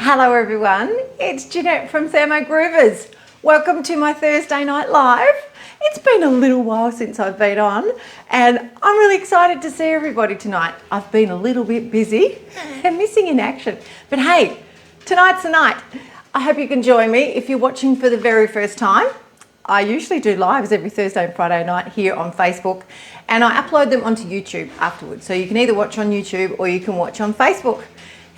Hello everyone, it's Jeanette from Thermo Groovers. Welcome to my Thursday Night Live. It's been a little while since I've been on and I'm really excited to see everybody tonight. I've been a little bit busy and missing in action, but hey, tonight's the night. I hope you can join me if you're watching for the very first time. I usually do lives every Thursday and Friday night here on Facebook and I upload them onto YouTube afterwards. So you can either watch on YouTube or you can watch on Facebook.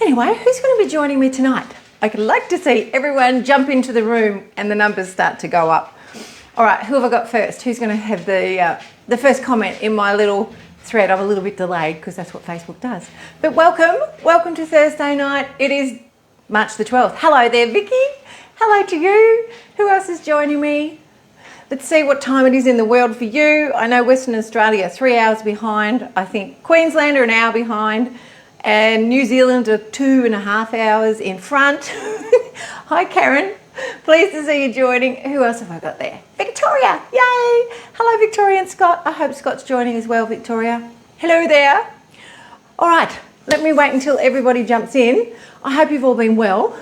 Anyway, who's going to be joining me tonight? I'd like to see everyone jump into the room and the numbers start to go up. All right, who have I got first? Who's going to have the first comment in my little thread? I'm a little bit delayed because that's what Facebook does. But welcome to Thursday night. It is March the 12th. Hello there, Vicky. Hello to you. Who else is joining me? Let's see what time it is in the world for you. I know Western Australia, 3 hours behind. I think Queensland are an hour behind. And New Zealand are 2.5 hours in front. Hi Karen, pleased to see you joining. Who else have I got there? Victoria, yay! Hello Victoria and Scott. I hope Scott's joining as well, Victoria. Hello there. All right, let me wait until everybody jumps in. I hope you've all been well.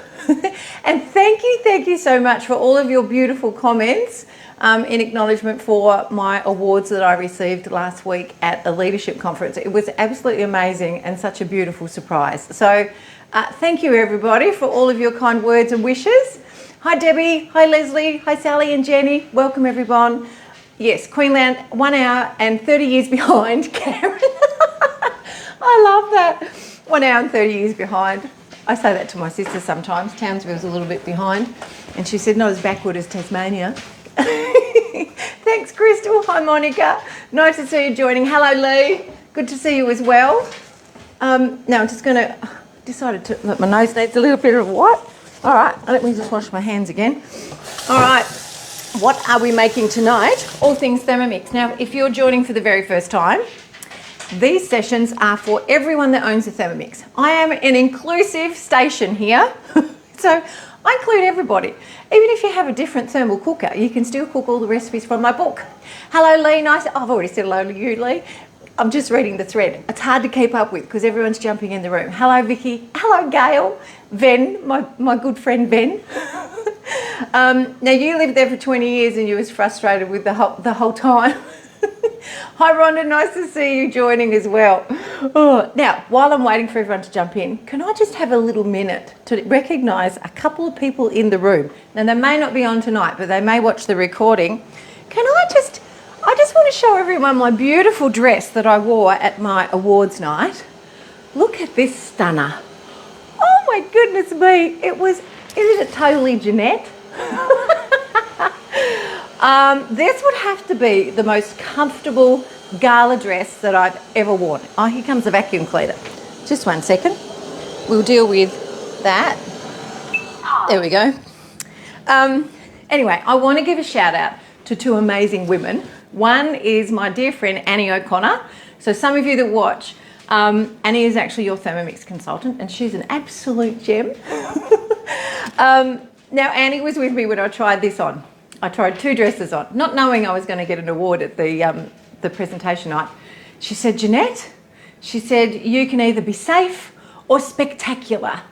And thank you so much for all of your beautiful comments in acknowledgement for my awards that I received last week at the leadership conference. It was absolutely amazing and such a beautiful surprise. So thank you everybody for all of your kind words and wishes. Hi Debbie, hi Leslie, hi Sally and Jenny. Welcome everyone. Yes, Queensland, 1 hour and 30 years behind. Karen, I love that. 1 hour and 30 years behind. I say that to my sister sometimes. Townsville's a little bit behind. And she said, not as backward as Tasmania. Thanks, Crystal. Hi, Monica. Nice to see you joining. Hello, Lee. Good to see you as well. Now I'm just going to decided to let my nose needs a little bit of what? All right, let me just wash my hands again. All right, what are we making tonight? All things Thermomix. Now, if you're joining for the very first time, these sessions are for everyone that owns a Thermomix. I am an inclusive station here, so I include everybody. Even if you have a different thermal cooker, you can still cook all the recipes from my book. Hello, Lee. Nice. I've already said hello to you, Lee. I'm just reading the thread. It's hard to keep up with because everyone's jumping in the room. Hello, Vicky. Hello, Gail. Ven, my good friend Ven. Now, you lived there for 20 years and you was frustrated with the whole time. Hi Rhonda, nice to see you joining as well. Oh, now, while I'm waiting for everyone to jump in, can I just have a little minute to recognise a couple of people in the room? Now, they may not be on tonight, but they may watch the recording. I just want to show everyone my beautiful dress that I wore at my awards night. Look at this stunner. Oh my goodness me, isn't it totally Jeanette? This would have to be the most comfortable gala dress that I've ever worn. Oh, here comes the vacuum cleaner. Just 1 second. We'll deal with that. There we go. Anyway, I want to give a shout out to two amazing women. One is my dear friend Annie O'Connor. So some of you that watch, Annie is actually your Thermomix consultant and she's an absolute gem. Now Annie was with me when I tried this on. I tried 2 dresses on, not knowing I was going to get an award at the presentation night. She said, Jeanette, she said, you can either be safe or spectacular.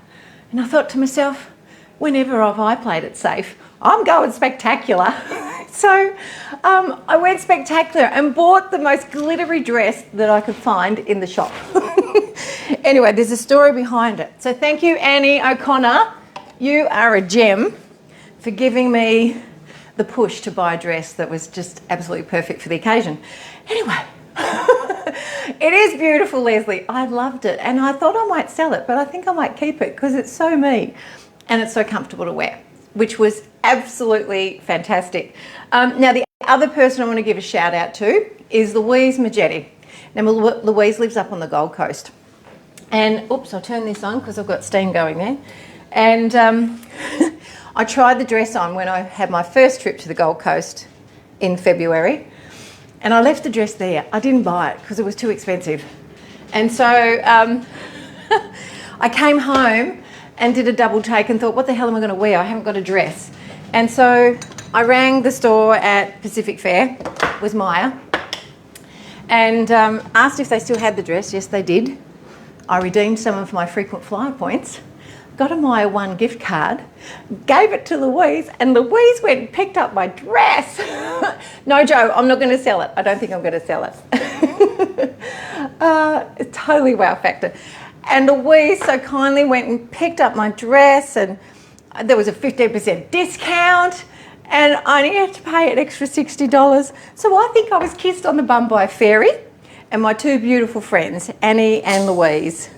And I thought to myself, whenever have I played it safe? I'm going spectacular. So I went spectacular and bought the most glittery dress that I could find in the shop. Anyway, there's a story behind it. So thank you, Annie O'Connor. You are a gem for giving me the push to buy a dress that was just absolutely perfect for the occasion. Anyway, it is beautiful, Leslie. I loved it and I thought I might sell it, but I think I might keep it because it's so me and it's so comfortable to wear, which was absolutely fantastic. Now, the other person I want to give a shout out to is Louise Magetti. Now, Louise lives up on the Gold Coast. And, oops, I'll turn this on because I've got steam going there. And I tried the dress on when I had my first trip to the Gold Coast in February and I left the dress there. I didn't buy it because it was too expensive. And so I came home and did a double take and thought, what the hell am I going to wear? I haven't got a dress. And so I rang the store at Pacific Fair, it was Maya, and asked if they still had the dress. Yes, they did. I redeemed some of my frequent flyer points got a Myer One gift card, gave it to Louise, and Louise went and picked up my dress. No, Joe, I'm not going to sell it. I don't think I'm going to sell it. It's totally wow factor. And Louise so kindly went and picked up my dress, and there was a 15% discount, and I only had to pay an extra $60. So I think I was kissed on the bum by a fairy, and my two beautiful friends, Annie and Louise.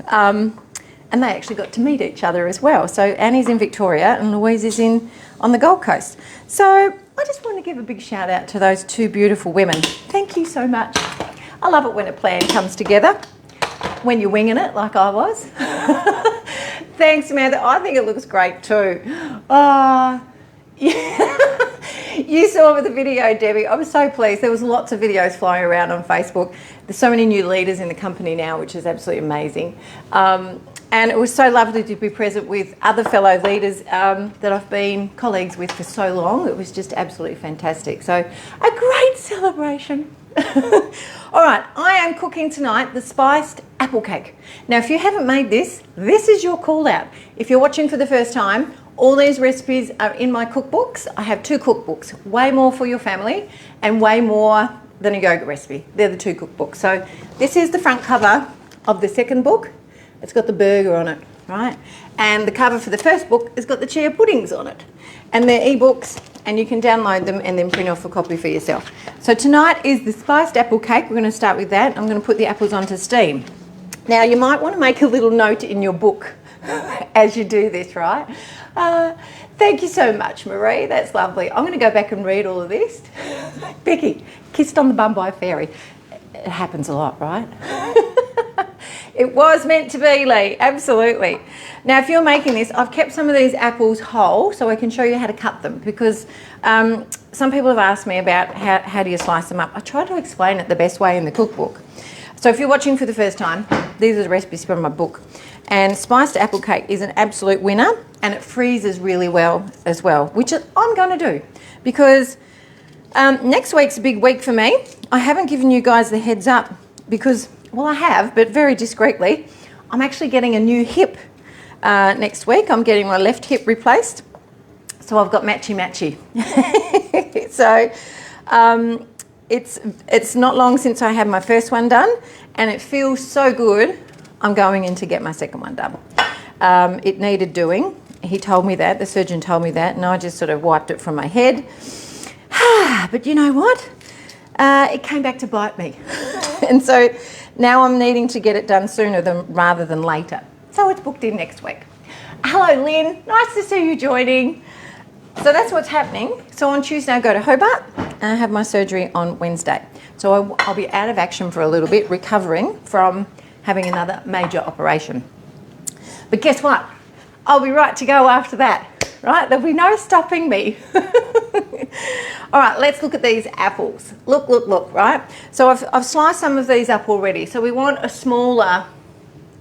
And they actually got to meet each other as well. So Annie's in Victoria and Louise is on the Gold Coast. So I just want to give a big shout out to those two beautiful women. Thank you so much. I love it when a plan comes together, when you're winging it like I was. Thanks, Samantha. I think it looks great too. You saw the video, Debbie. I was so pleased. There was lots of videos flying around on Facebook. There's so many new leaders in the company now, which is absolutely amazing. And it was so lovely to be present with other fellow leaders that I've been colleagues with for so long. It was just absolutely fantastic. So a great celebration. All right, I am cooking tonight the spiced apple cake. Now, if you haven't made this, this is your call out. If you're watching for the first time, all these recipes are in my cookbooks. I have two cookbooks, way more for your family and way more than a yogurt recipe. They're the two cookbooks. So this is the front cover of the second book. It's got the burger on it, right? And the cover for the first book has got the chia puddings on it. And they're ebooks, and you can download them and then print off a copy for yourself. So tonight is the spiced apple cake. We're going to start with that. I'm going to put the apples onto steam. Now, you might want to make a little note in your book as you do this, right? Thank you so much, Marie. That's lovely. I'm going to go back and read all of this. Becky, kissed on the bum by a fairy. It happens a lot, right? It was meant to be, Lee. Absolutely. Now, if you're making this, I've kept some of these apples whole so I can show you how to cut them, because some people have asked me about how do you slice them up. I try to explain it the best way in the cookbook. So if you're watching for the first time, these are the recipes from my book. And spiced apple cake is an absolute winner, and it freezes really well as well, which I'm going to do, because next week's a big week for me. I haven't given you guys the heads up because, well, I have, but very discreetly. I'm actually getting a new hip next week. I'm getting my left hip replaced. So I've got matchy-matchy. So it's not long since I had my first one done, and it feels so good. I'm going in to get my second one done. It needed doing. He told me that, the surgeon told me that, and I just sort of wiped it from my head. But you know what? It came back to bite me. And so now I'm needing to get it done sooner rather than later. So it's booked in next week. Hello, Lynn. Nice to see you joining. So that's what's happening. So on Tuesday, I go to Hobart and I have my surgery on Wednesday. So I'll be out of action for a little bit, recovering from having another major operation. But guess what? I'll be right to go after that, right? There'll be no stopping me. All right, let's look at these apples. Look, right? So I've sliced some of these up already. So we want a smaller,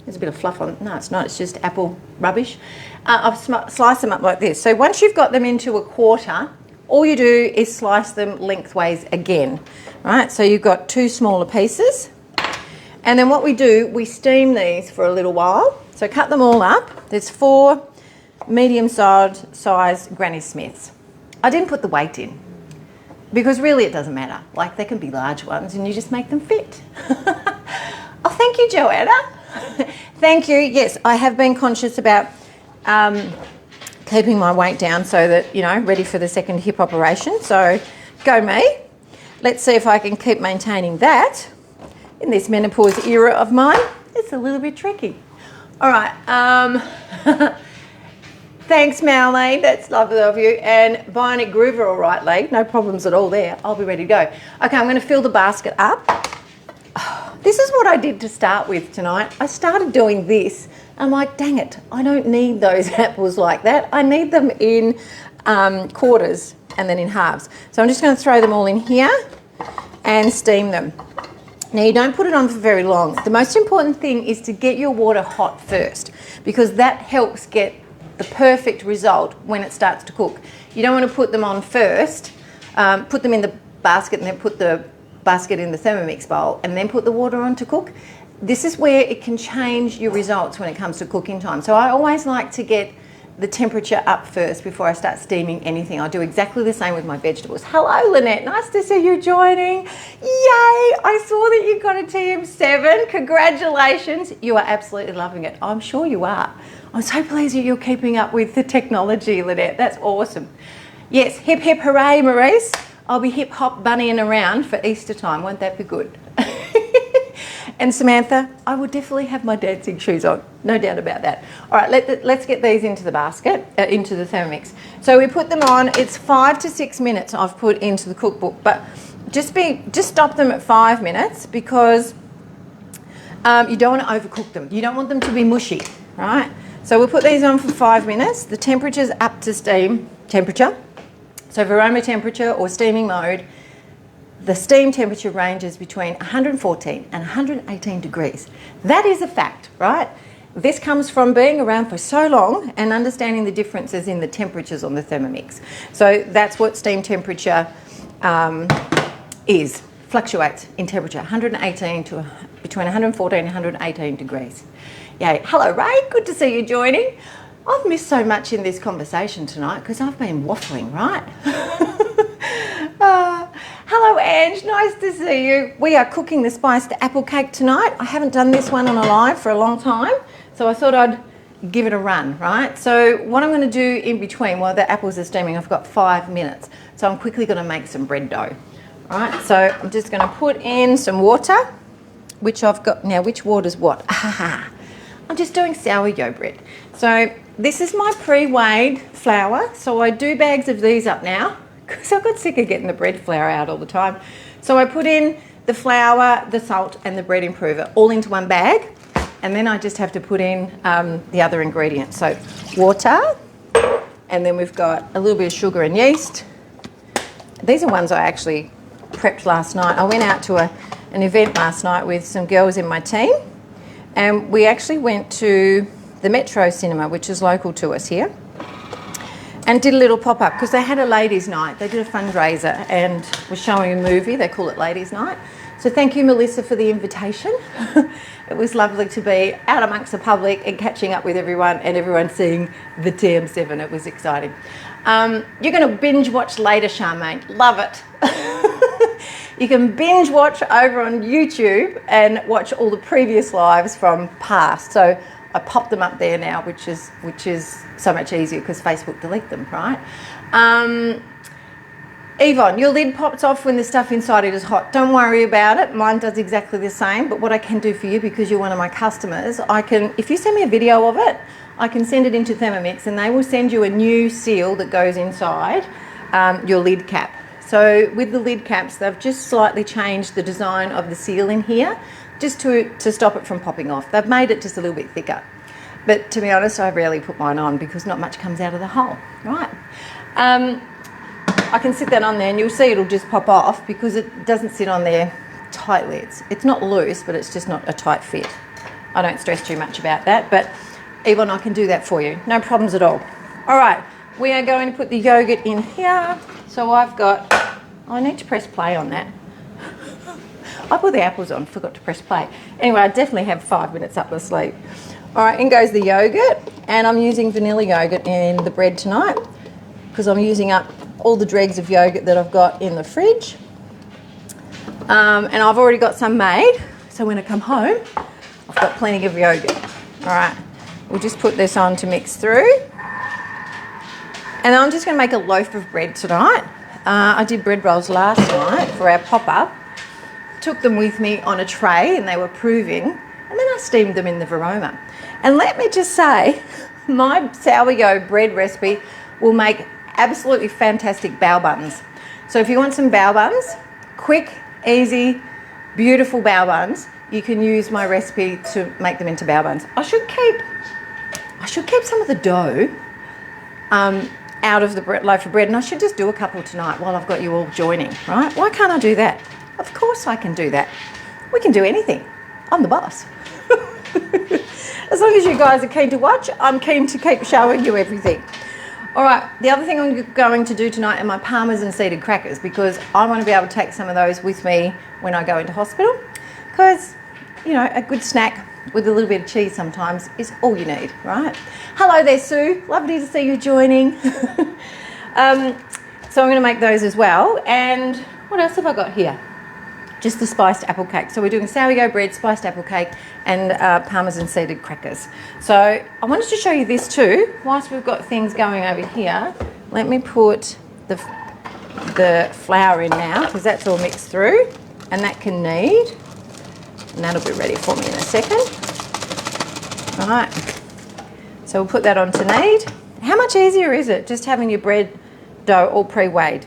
there's a bit of fluff on, no, it's not, it's just apple rubbish. I've sliced them up like this. So once you've got them into a quarter, all you do is slice them lengthways again, right? So you've got two smaller pieces. And then what we do, we steam these for a little while. So cut them all up. There's 4 medium-sized Granny Smiths. I didn't put the weight in because really it doesn't matter. Like, they can be large ones and you just make them fit. Oh, thank you, Joanna. Thank you. Yes, I have been conscious about keeping my weight down so that, you know, ready for the second hip operation. So go me. Let's see if I can keep maintaining that in this menopause era of mine. It's a little bit tricky. All right. Thanks, Marlene. That's lovely of you. And Bionic Groover, all right, Lee. No problems at all there. I'll be ready to go. Okay, I'm going to fill the basket up. This is what I did to start with tonight. I started doing this. I'm like, dang it, I don't need those apples like that. I need them in quarters and then in halves. So I'm just going to throw them all in here and steam them. Now, you don't put it on for very long. The most important thing is to get your water hot first, because that helps get the perfect result when it starts to cook. You don't want to put them on first, put them in the basket and then put the basket in the Thermomix bowl and then put the water on to cook. this is where it can change your results when it comes to cooking time. So I always like to get the temperature up first before I start steaming anything. I'll do exactly the same with my vegetables. Hello, Lynette. Nice to see you joining. Yay! I saw that you got a TM7. Congratulations. You are absolutely loving it. I'm sure you are. I'm so pleased that you're keeping up with the technology, Lynette. That's awesome. Yes, hip, hip, hooray, Maurice. I'll be hip hop bunnying around for Easter time. Won't that be good? And Samantha, I will definitely have my dancing shoes on, no doubt about that. All right, let's get these into the basket, into the Thermomix. So we put them on, it's 5 to 6 minutes I've put into the cookbook, but just stop them at 5 minutes because you don't want to overcook them. You don't want them to be mushy, right? So we'll put these on for 5 minutes. The temperature's up to steam temperature. So for aroma temperature or steaming mode, the steam temperature ranges between 114 and 118 degrees. That is a fact, right? This comes from being around for so long and understanding the differences in the temperatures on the Thermomix. So that's what steam temperature fluctuates in temperature, 118 to between 114 and 118 degrees. Yay. Hello, Ray. Good to see you joining. I've missed so much in this conversation tonight because I've been waffling, right? Hello, Ange. Nice to see you. We are cooking the spiced apple cake tonight. I haven't done this one on a live for a long time, so I thought I'd give it a run, right? So what I'm going to do in between while the apples are steaming, I've got 5 minutes. So I'm quickly going to make some bread dough. All right, so I'm just going to put in some water, which I've got now. Which water's what? I'm just doing sourdough bread. So this is my pre-weighed flour. So I do bags of these up now, because I got sick of getting the bread flour out all the time. So I put in the flour, the salt and the bread improver all into one bag, and then I just have to put in the other ingredients. So water, and then we've got a little bit of sugar and yeast. These are ones I actually prepped last night. I went out to an event last night with some girls in my team, and we actually went to the Metro Cinema, which is local to us here, and did a little pop-up because they had a ladies' night. They did a fundraiser and was showing a movie. They call it Ladies' Night. So thank you, Melissa, for the invitation. It was lovely to be out amongst the public and catching up with everyone and everyone seeing the TM7. It was exciting. You're going to binge watch later, Charmaine. Love it. You can binge watch over on YouTube and watch all the previous lives from past. So I pop them up there now, which is so much easier because Facebook delete them, right? Yvonne, your lid pops off when the stuff inside it is hot. Don't worry about it. Mine does exactly the same. But what I can do for you, because you're one of my customers, if you send me a video of it, I can send it into Thermomix and they will send you a new seal that goes inside your lid cap. So with the lid caps, they've just slightly changed the design of the seal in here, just to stop it from popping off. They've made it just a little bit thicker. But to be honest, I rarely put mine on because not much comes out of the hole, right? I can sit that on there and you'll see it'll just pop off because it doesn't sit on there tightly. It's not loose, but it's just not a tight fit. I don't stress too much about that, but Yvonne, I can do that for you. No problems at all. All right, we are going to put the yogurt in here. So I need to press play on that. I put the apples on, forgot to press play. Anyway, I definitely have 5 minutes up my sleeve. All right, in goes the yogurt, and I'm using vanilla yogurt in the bread tonight because I'm using up all the dregs of yogurt that I've got in the fridge. And I've already got some made, so when I come home, I've got plenty of yogurt. All right, we'll just put this on to mix through. And I'm just going to make a loaf of bread tonight. I did bread rolls last night for our pop-up. Took them with me on a tray and they were proving, and then I steamed them in the Varoma. And let me just say, my sourdough bread recipe will make absolutely fantastic bao buns. So if you want some bao buns, quick, easy, beautiful bao buns, you can use my recipe to make them into bao buns. I should keep some of the dough out of the loaf of bread, and I should just do a couple tonight while I've got you all joining, right? Why can't I do that? Of course I can do that. We can do anything. I'm the boss. As long as you guys are keen to watch, I'm keen to keep showing you everything. All right, the other thing I'm going to do tonight are my Parmesan seeded crackers because I want to be able to take some of those with me when I go into hospital because you know, a good snack with a little bit of cheese sometimes is all you need, right? Hello there, Sue. Lovely to see you joining. So I'm going to make those as well. And what else have I got here? Just the spiced apple cake. So we're doing sourdough bread, spiced apple cake, and parmesan seeded crackers. So I wanted to show you this too. Whilst we've got things going over here, let me put the flour in now, because that's all mixed through, and that can knead. And that'll be ready for me in a second. All right. So we'll put that on to knead. How much easier is it just having your bread dough all pre-weighed?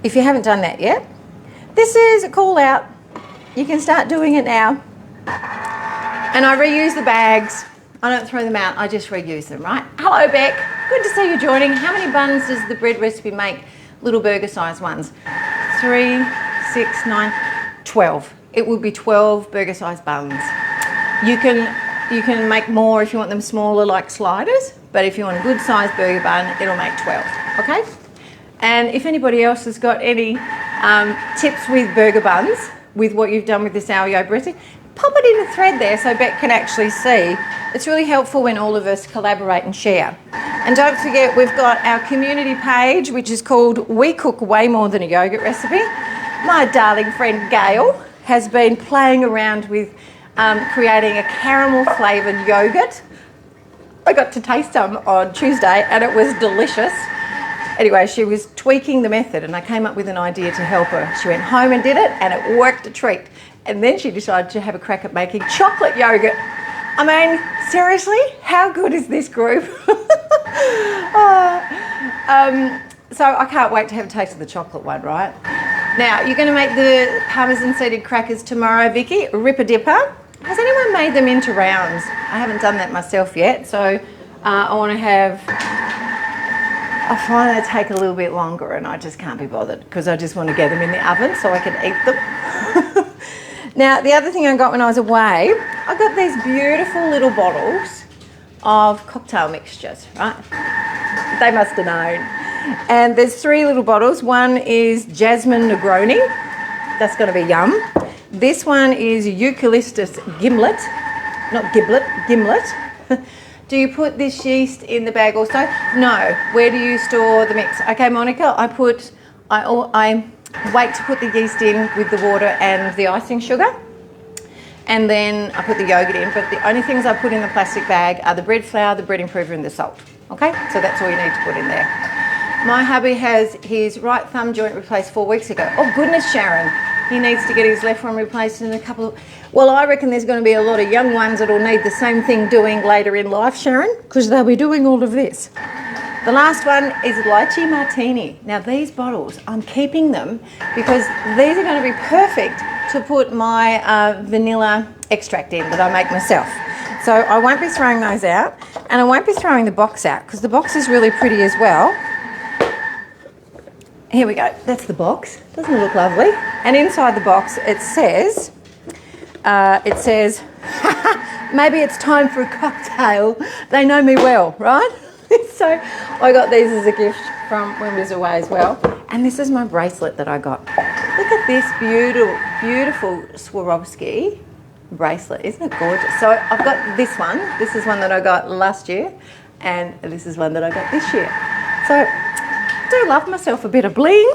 If you haven't done that yet, this is a call out. You can start doing it now. And I reuse the bags. I don't throw them out, I just reuse them, right? Hello, Beck. Good to see you joining. How many buns does the bread recipe make? Little burger size ones. 3, 6, 9, 12. It would be 12 burger size buns. You can make more if you want them smaller, like sliders, but if you want a good size burger bun, it'll make 12, okay? And if anybody else has got any tips with burger buns, with what you've done with the sourdough bread, pop it in a thread there so Beck can actually see. It's really helpful when all of us collaborate and share. And don't forget, we've got our community page, which is called We Cook Way More Than a Yogurt Recipe. My darling friend Gail has been playing around with creating a caramel flavoured yogurt. I got to taste some on Tuesday and it was delicious. Anyway, she was tweaking the method and I came up with an idea to help her. She went home and did it and it worked a treat. And then she decided to have a crack at making chocolate yogurt. I mean, seriously, how good is this group? So I can't wait to have a taste of the chocolate one, right? Now, you're going to make the parmesan seeded crackers tomorrow, Vicky. Ripper Dipper. Has anyone made them into rounds? I haven't done that myself yet, so I want to have... I find they take a little bit longer and I just can't be bothered because I just want to get them in the oven so I can eat them. Now, the other thing I got when I was away, I got these beautiful little bottles of cocktail mixtures, right? They must have known. And there's 3 little bottles. One is Jasmine Negroni. That's going to be yum. This one is Eucalyptus Gimlet. Not Giblet, Gimlet. Do you put this yeast in the bag also? No. Where do you store the mix? Okay, Monica, I wait to put the yeast in with the water and the icing sugar. And then I put the yogurt in. But the only things I put in the plastic bag are the bread flour, the bread improver and the salt. Okay? So that's all you need to put in there. My hubby has his right thumb joint replaced 4 weeks ago. Oh goodness, Sharon. He needs to get his left one replaced in a couple of... Well, I reckon there's going to be a lot of young ones that will need the same thing doing later in life, Sharon, because they'll be doing all of this. The last one is Lychee Martini. Now these bottles, I'm keeping them because these are going to be perfect to put my vanilla extract in that I make myself. So I won't be throwing those out and I won't be throwing the box out because the box is really pretty as well. Here we go, that's the box. Doesn't it look lovely? And inside the box it says, maybe it's time for a cocktail. They know me well, right? So I got these as a gift from when we was away as well. And this is my bracelet that I got. Look at this beautiful Swarovski bracelet. Isn't it gorgeous? So I've got this one. This is one that I got last year. And this is one that I got this year. So I do love myself a bit of bling.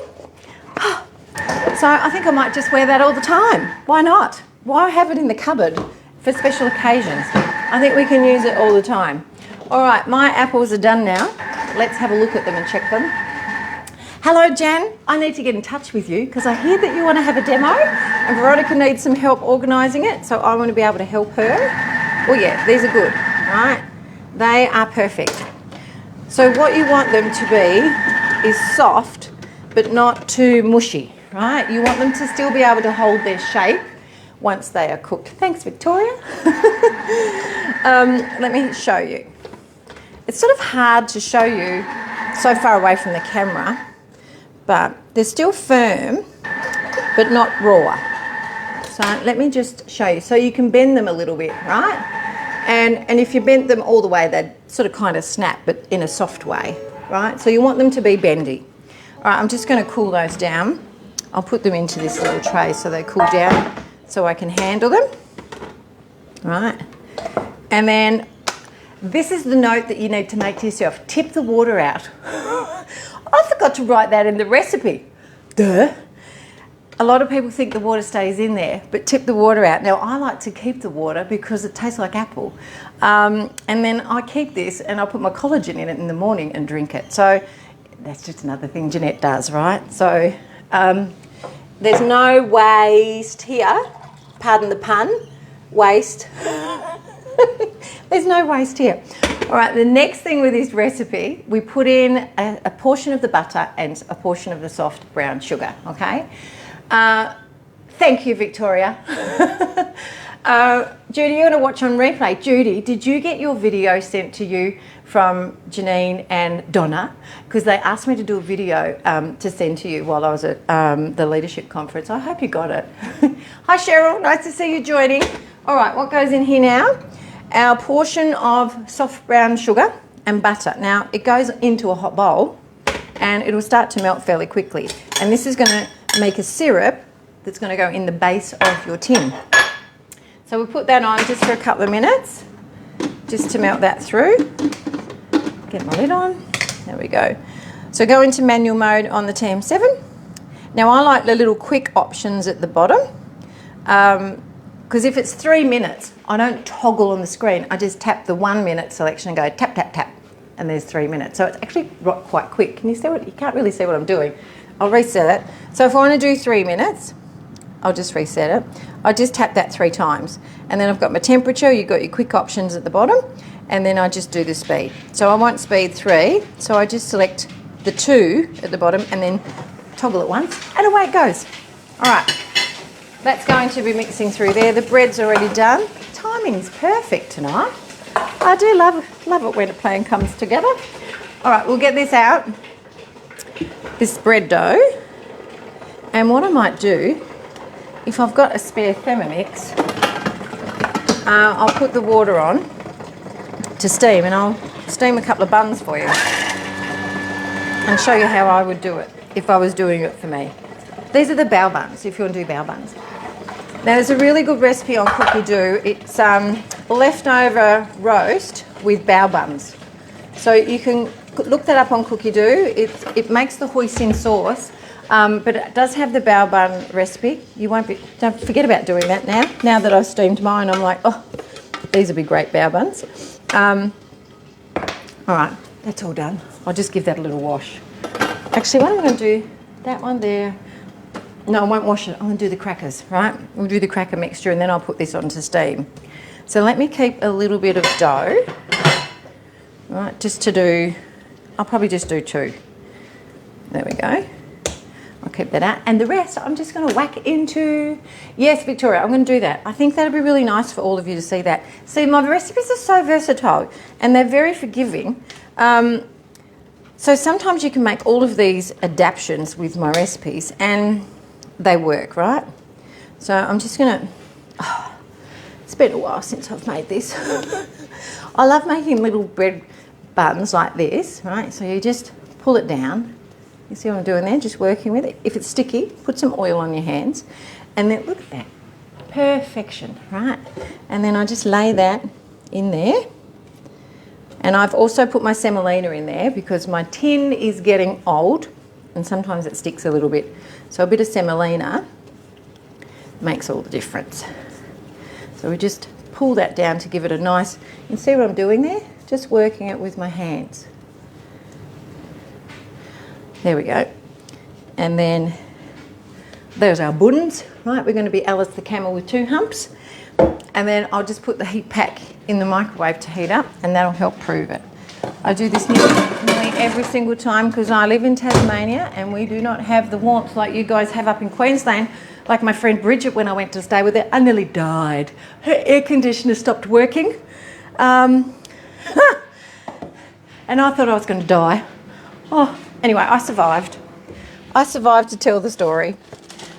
So I think I might just wear that all the time. Why not? Why have it in the cupboard for special occasions? I think we can use it all the time. All right, my apples are done now. Let's have a look at them and check them. Hello, Jan. I need to get in touch with you because I hear that you want to have a demo and Veronica needs some help organising it, so I want to be able to help her. Oh yeah, these are good, right? They are perfect. So what you want them to be is soft, but not too mushy, right? You want them to still be able to hold their shape once they are cooked. Thanks, Victoria. Let me show you. It's sort of hard to show you so far away from the camera, but they're still firm, but not raw. So let me just show you. So you can bend them a little bit, right? And if you bent them all the way, they'd sort of kind of snap, but in a soft way, right? So you want them to be bendy. All right, I'm just going to cool those down. I'll put them into this little tray so they cool down so I can handle them. right? And then this is the note that you need to make to yourself. Tip the water out. I forgot to write that in the recipe. Duh. A lot of people think the water stays in there, but tip the water out. Now, I like to keep the water because it tastes like apple. And then I keep this and I put my collagen in it in the morning and drink it. So that's just another thing Jeanette does, right? So there's no waste here. Pardon the pun. Waste. There's no waste here. All right, the next thing with this recipe, we put in a portion of the butter and a portion of the soft brown sugar, okay? Thank you, Victoria. Judy, you're going to watch on replay. Judy, did you get your video sent to you from Janine and Donna? Because they asked me to do a video to send to you while I was at the leadership conference. I hope you got it. Hi, Cheryl. Nice to see you joining. All right, what goes in here now? Our portion of soft brown sugar and butter. Now, it goes into a hot bowl and it'll start to melt fairly quickly. And this is going to make a syrup that's going to go in the base of your tin. So we'll put that on just for a couple of minutes, just to melt that through. Get my lid on. There we go. So go into manual mode on the TM7. Now I like the little quick options at the bottom, because if it's 3 minutes, I don't toggle on the screen. I just tap the 1 minute selection and go tap, tap, tap, and there's 3 minutes. So it's actually quite quick. Can you see what? You can't really see what I'm doing. I'll reset it. So if I want to do 3 minutes, I'll just reset it. I just tap that 3 times. And then I've got my temperature, you've got your quick options at the bottom, and then I just do the speed. So I want speed 3, so I just select the 2 at the bottom and then toggle it once, and away it goes. All right, that's going to be mixing through there. The bread's already done. Timing's perfect tonight. I do love it when a plan comes together. All right, we'll get this out, this bread dough. And what I might do, if I've got a spare Thermomix, I'll put the water on to steam, and I'll steam a couple of buns for you and show you how I would do it if I was doing it for me. These are the bao buns, if you want to do bao buns. Now there's a really good recipe on Cookie Doo. It's leftover roast with bao buns. So you can look that up on Cookie Doo. It makes the hoisin sauce, but it does have the bao bun recipe. Don't forget about doing that now. Now that I've steamed mine, I'm like, oh, these would be great bao buns. All right, that's all done. I'll just give that a little wash. Actually, what am I going to do? That one there. No, I won't wash it. I'm going to do the crackers, right? We'll do the cracker mixture and then I'll put this onto steam. So let me keep a little bit of dough, right, just to do, I'll probably just do 2. There we go. I'll keep that out. And the rest, I'm just going to whack into, yes, Victoria, I'm going to do that. I think that'd be really nice for all of you to see that. See, my recipes are so versatile and they're very forgiving. So sometimes you can make all of these adaptations with my recipes and they work, right? So I'm just going to, it's been a while since I've made this. I love making little bread buns like this, right? So you just pull it down. You see what I'm doing there? Just working with it. If it's sticky, put some oil on your hands. And then, look at that. Perfection, right? And then I just lay that in there. And I've also put my semolina in there because my tin is getting old and sometimes it sticks a little bit. So a bit of semolina makes all the difference. So we just pull that down to give it a nice, you can see what I'm doing there? Just working it with my hands. There we go. And then there's our buns, right? We're going to be Alice the camel with 2 humps. And then I'll just put the heat pack in the microwave to heat up and that'll help prove it. I do this nearly every single time because I live in Tasmania and we do not have the warmth like you guys have up in Queensland. Like my friend Bridget, when I went to stay with her, I nearly died. Her air conditioner stopped working. And I thought I was going to die. Oh, anyway, I survived. I survived to tell the story.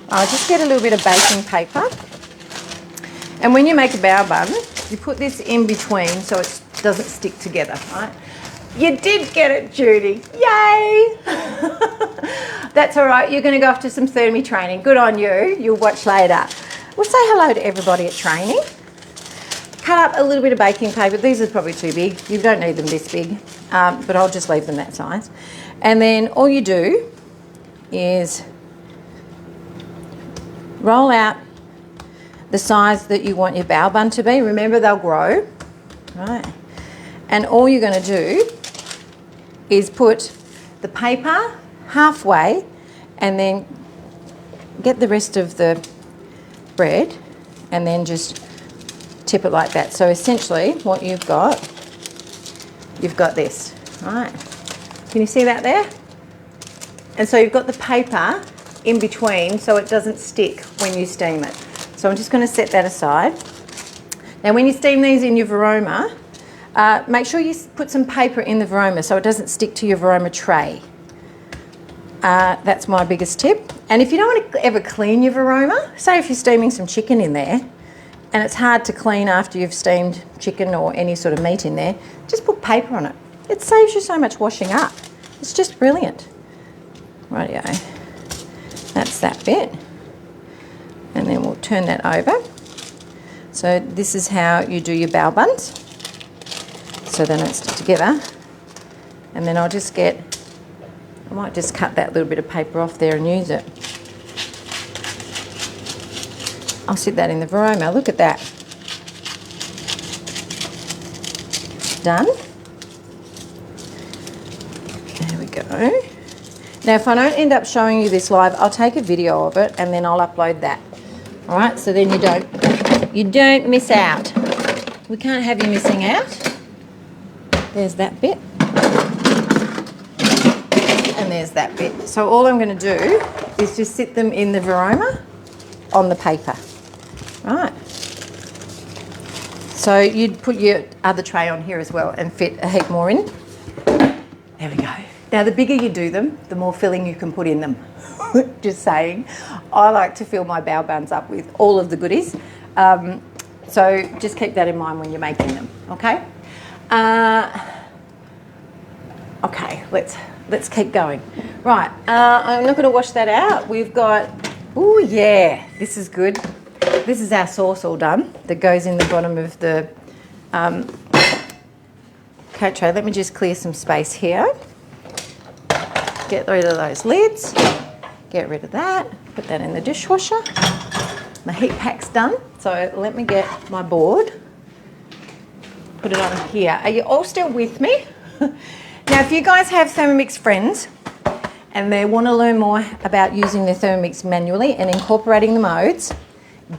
I'll just get a little bit of baking paper. And when you make a bao bun, you put this in between so it doesn't stick together, right? You did get it, Judy. Yay! That's all right. You're going to go off to some Thermi training. Good on you. You'll watch later. We'll say hello to everybody at training. cut up a little bit of baking paper. These are probably too big. You don't need them this big, but I'll just leave them that size. And then all you do is roll out the size that you want your bao bun to be. Remember, they'll grow, right? And all you're going to do is put the paper halfway and then get the rest of the bread and then just tip it like that. So essentially what you've got this, right? Can you see that there? And so you've got the paper in between so it doesn't stick when you steam it. So I'm just going to set that aside. Now when you steam these in your Varoma, make sure you put some paper in the Varoma so it doesn't stick to your Varoma tray. That's my biggest tip. And if you don't want to ever clean your Varoma, say if you're steaming some chicken in there and it's hard to clean after you've steamed chicken or any sort of meat in there, just put paper on it. It saves you so much washing up. It's just brilliant. Rightio. That's that bit. And then we'll turn that over. So this is how you do your bao buns. So they don't stick together. And then I might just cut that little bit of paper off there and use it. I'll stick that in the Varoma. Look at that. Done. There we go. Now if I don't end up showing you this live, I'll take a video of it and then I'll upload that. All right, so then you don't miss out. We can't have you missing out. There's that bit. And there's that bit. So all I'm going to do is just sit them in the Varoma on the paper. Right. So you'd put your other tray on here as well and fit a heap more in. There we go. Now the bigger you do them, the more filling you can put in them. Just saying. I like to fill my bao buns up with all of the goodies. So just keep that in mind when you're making them, okay? Okay, let's keep going. Right, I'm not going to wash that out. We've got, oh yeah, this is good. This is our sauce all done that goes in the bottom of the coat tray. Let me just clear some space here. Get rid of those lids. Get rid of that. Put that in the dishwasher. My heat pack's done. So let me get my board. Put it on here. Are you all still with me? Now, if you guys have Thermomix friends and they want to learn more about using their Thermomix manually and incorporating the modes,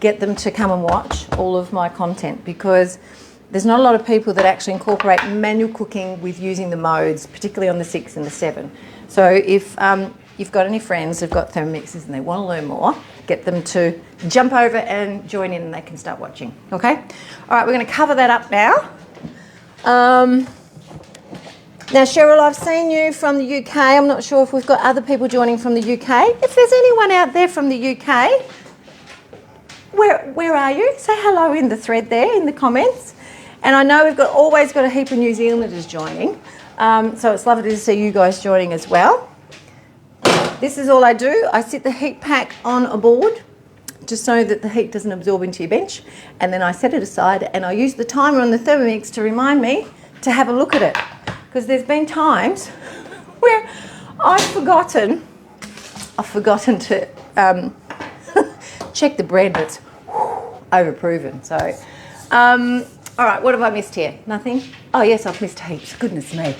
get them to come and watch all of my content because there's not a lot of people that actually incorporate manual cooking with using the modes, particularly on the 6 and the 7. So if you've got any friends who've got Thermomixes and they want to learn more, get them to jump over and join in and they can start watching, okay? All right, we're going to cover that up now. Now, Cheryl, I've seen you from the UK. I'm not sure if we've got other people joining from the UK. If there's anyone out there from the UK, where are you? Say hello in the thread there in the comments. And I know we've always got a heap of New Zealanders joining. So it's lovely to see you guys joining as well. This is all I do. I sit the heat pack on a board just so that the heat doesn't absorb into your bench. And then I set it aside and I use the timer on the Thermomix to remind me to have a look at it. Because there's been times where I've forgotten to check the bread, but it's overproven. So, all right, what have I missed here? Nothing? Oh, yes, I've missed heaps. Goodness me.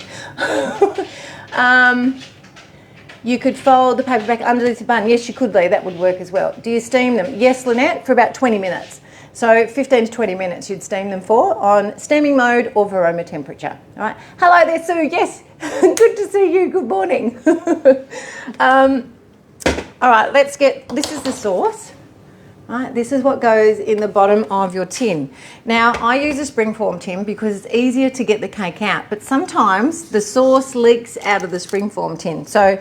You could fold the paper back underneath the bun. Yes, you could, Lee. That would work as well. Do you steam them? Yes, Lynette, for about 20 minutes. So 15 to 20 minutes you'd steam them for on steaming mode or Varoma temperature. All right. Hello there, Sue. Yes, good to see you. Good morning. All right, this is the sauce. All right, this is what goes in the bottom of your tin. Now, I use a springform tin because it's easier to get the cake out, but sometimes the sauce leaks out of the springform tin. So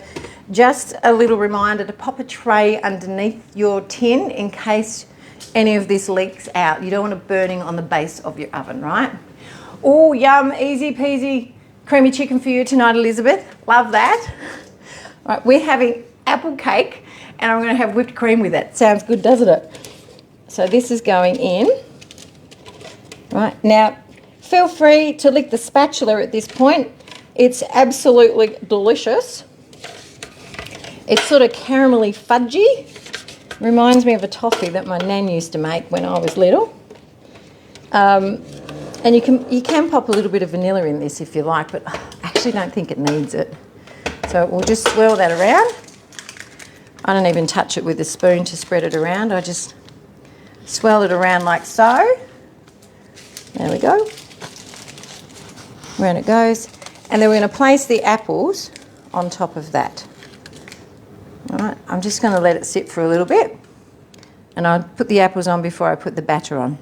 just a little reminder to pop a tray underneath your tin in case any of this leaks out. You don't want it burning on the base of your oven, right? Oh, yum, easy peasy creamy chicken for you tonight, Elizabeth. Love that. All right, we're having apple cake and I'm going to have whipped cream with it. Sounds good, doesn't it? So this is going in Right, now feel free to lick the spatula at this point. It's absolutely delicious. It's sort of caramelly fudgy. Reminds me of a toffee that my nan used to make when I was little. And you can pop a little bit of vanilla in this if you like, but I actually don't think it needs it. So we'll just swirl that around. I don't even touch it with a spoon to spread it around. I just swirl it around like so. There we go. Around it goes. And then we're going to place the apples on top of that. All right, I'm just going to let it sit for a little bit. And I'll put the apples on before I put the batter on.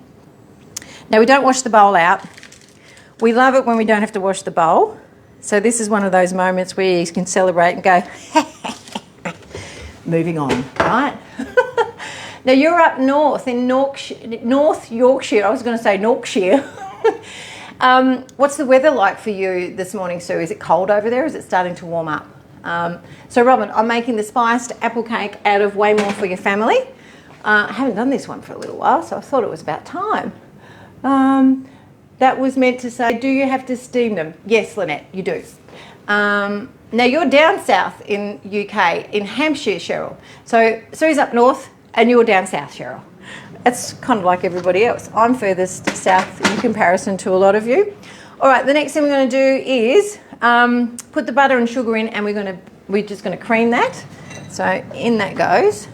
Now, we don't wash the bowl out. We love it when we don't have to wash the bowl. So this is one of those moments where you can celebrate and go, moving on, right? Now, you're up north in North Yorkshire. I was going to say Yorkshire. What's the weather like for you this morning, Sue? Is it cold over there? Is it starting to warm up? So, Robin, I'm making the spiced apple cake out of Way More for Your Family. I haven't done this one for a little while, so I thought it was about time. That was meant to say, do you have to steam them? Yes, Lynette, you do. Now, you're down south in UK, in Hampshire, Cheryl. So Sue's up north and you're down south, Cheryl. It's kind of like everybody else. I'm furthest south in comparison to a lot of you. All right, the next thing we're going to do is put the butter and sugar in, and we're just going to cream that. So in that goes.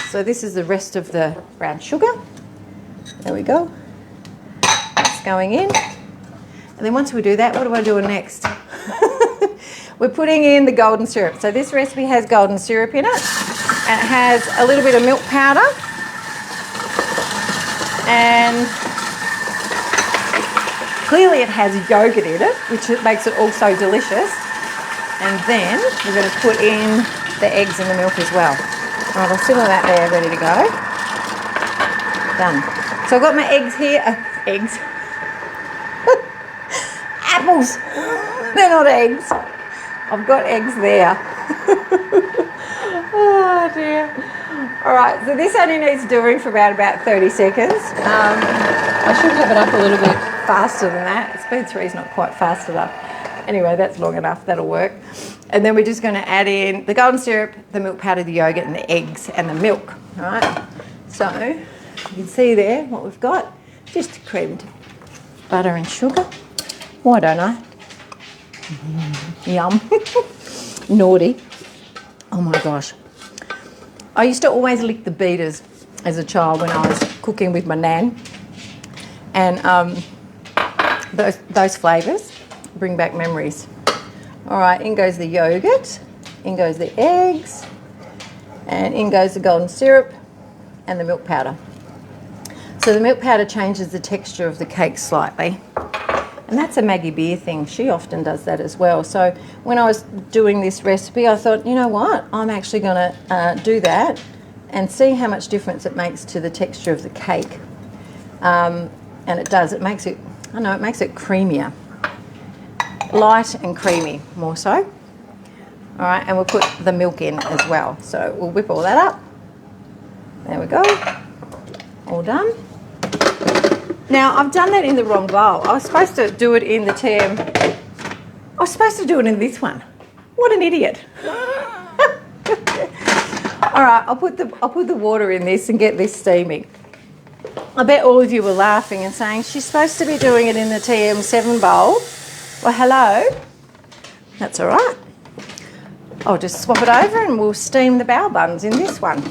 So this is the rest of the brown sugar. There we go. That's going in. And then once we do that, what do I do next? We're putting in the golden syrup. So this recipe has golden syrup in it. And it has a little bit of milk powder. And clearly it has yogurt in it, which makes it also delicious. And then we're going to put in the eggs and the milk as well. All right, I'll simmer that there, ready to go. Done. So I've got my eggs here. Eggs. Apples. They're not eggs. I've got eggs there. Oh dear. All right, so this only needs doing for about 30 seconds. I should have it up a little bit faster than that. Speed 3 is not quite fast enough. Anyway, that's long enough. That'll work. And then we're just going to add in the golden syrup, the milk powder, the yogurt, and the eggs and the milk. All right. So you can see there what we've got. Just creamed butter and sugar. Why don't I? Yum. Naughty. Oh my gosh. I used to always lick the beaters as a child when I was cooking with my nan. And those flavours bring back memories. All right, in goes the yogurt, in goes the eggs, and in goes the golden syrup and the milk powder. So the milk powder changes the texture of the cake slightly. And that's a Maggie Beer thing. She often does that as well. So when I was doing this recipe, I thought, you know what? I'm actually going to do that and see how much difference it makes to the texture of the cake. And it does. It makes it, I know, it makes it creamier. Light and creamy, more so. All right, and we'll put the milk in as well. So we'll whip all that up. There we go. All done. Now, I've done that in the wrong bowl. I was supposed to do it in the TM. I was supposed to do it in this one. What an idiot. All right, I'll put the water in this and get this steaming. I bet all of you were laughing and saying, she's supposed to be doing it in the TM7 bowl. Well, hello. That's all right. I'll just swap it over and we'll steam the bao buns in this one.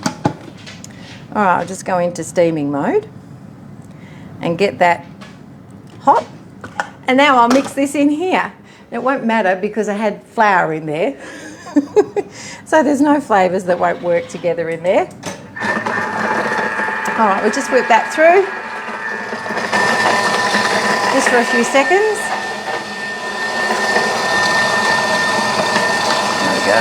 All right, I'll just go into steaming mode and get that hot. And now I'll mix this in here. It won't matter because I had flour in there. So there's no flavours that won't work together in there. All right, we'll just whip that through. Just for a few seconds. There we go.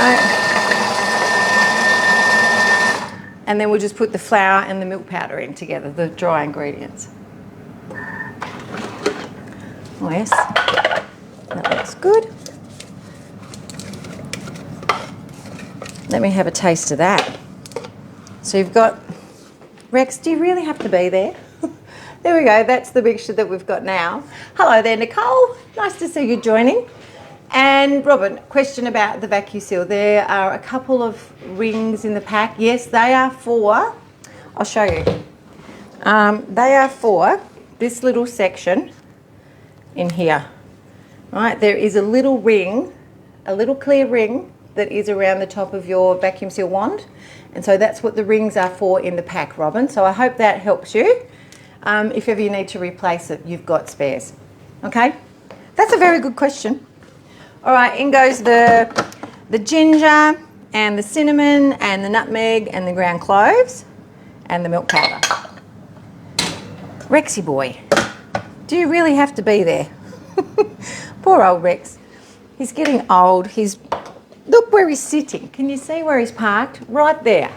And then we'll just put the flour and the milk powder in together, the dry ingredients. Oh yes, that looks good. Let me have a taste of that. So you've got, Rex, do you really have to be there? There we go. That's the mixture that we've got now. Hello there, Nicole. Nice to see you joining. And Robin, question about the vacuum seal. There are a couple of rings in the pack. Yes, they are for, I'll show you. They are for this little section in here. Right, there is a little ring, a little clear ring that is around the top of your vacuum seal wand. And so that's what the rings are for in the pack, Robin. So I hope that helps you. If ever you need to replace it, you've got spares. Okay? That's a very good question. All right, in goes the ginger and the cinnamon and the nutmeg and the ground cloves and the milk powder. Rexy boy, do you really have to be there? Poor old Rex. He's getting old. Look where he's sitting. Can you see where he's parked? Right there.